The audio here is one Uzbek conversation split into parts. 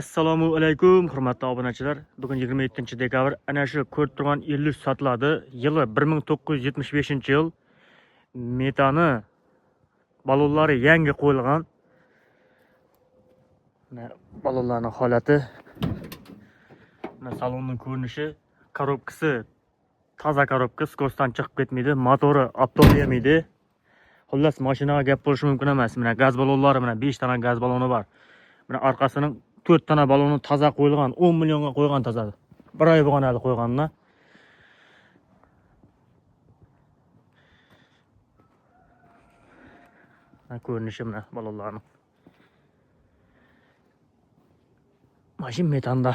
Assalomu alaykum, hurmatli obunachilar. Bugun 27-dekabr. Ana shu ko'rib turgan Illyus sotiladi. Yili 1975-yil. Metani ballonlari yangi qo'yilgan. Mana ballonlarning holati. Mana salonning ko'rinishi, korobkasi toza korobka, skosdan chiqib ketmaydi, motori aptolaymaydi. Xullas, mashinaga gap bo'lishi mumkin emas. Mana gaz ballonlari, mana 5 dona gaz balloni bor. Mana orqasining 4 dona balloni toza qo'yilgan, 10 millionga qo'ygan toza. Bir oy bo'lgan hali qo'yganlar. Mana ko'rinishi mana ballonlarning. Mashin metanda.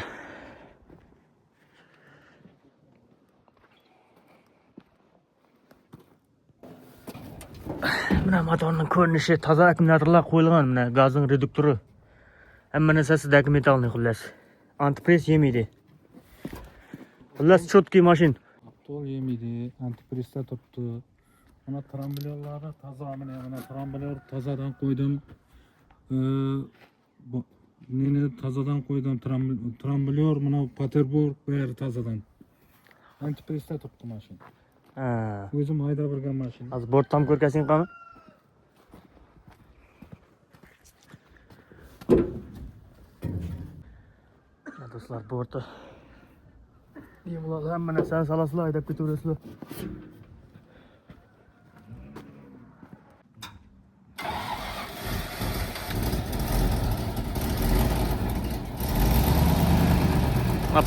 Mana motorning ko'rinishi, toza akkumulyatorlar qo'yilgan, mana gazning reduktori. Hamma narsasi dokumentalniy xullas. Antipress yemaydi. Xullas cho'tki mashin. Aptol yemaydi, antipressda turibdi. Mana trambulyonlari toza, mana trambulyonlar tozadan qo'ydim. Meni tozadan qo'ydim, trambulyonlar mana Peterburg bari tozadan. Antipressda turibdi mashin. Ha. O'zim haydab yurgan mashin. Hozir bort tom ko'rkasing qani? Do'stlar, borti. Bemalol hamma narsani salasizlar, haydab ketaverasizlar.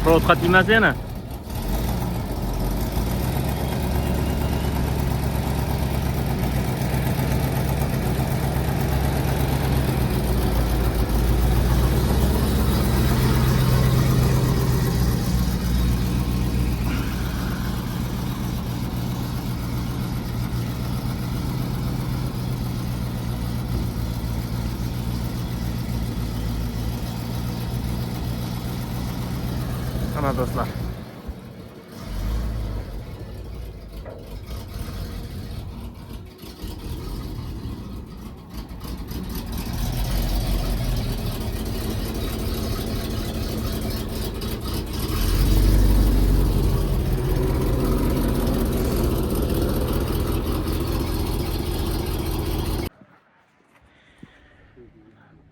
Провод qat emas yana. Ana do'stlar.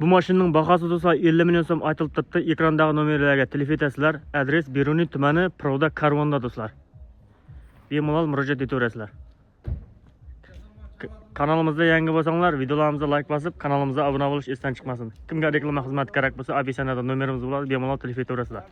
Bu mashinning bahasi do'stlar 50 million so'm aytilib turibdi. Ekrandagi nomerlarga telefon etasizlar. Adres Beruniy tumani, Proda Karvonda do'stlar. Bemalol murojaat etaverasizlar. Kanalimizda yangi bo'lsanglar, videolarimizga like bosib, kanalimizga obuna bo'lish esdan chiqmasin. Kimga reklama xizmati kerak bo'lsa, opisiyanada nomerimiz bo'ladi, bemalol telefon etaverasizlar.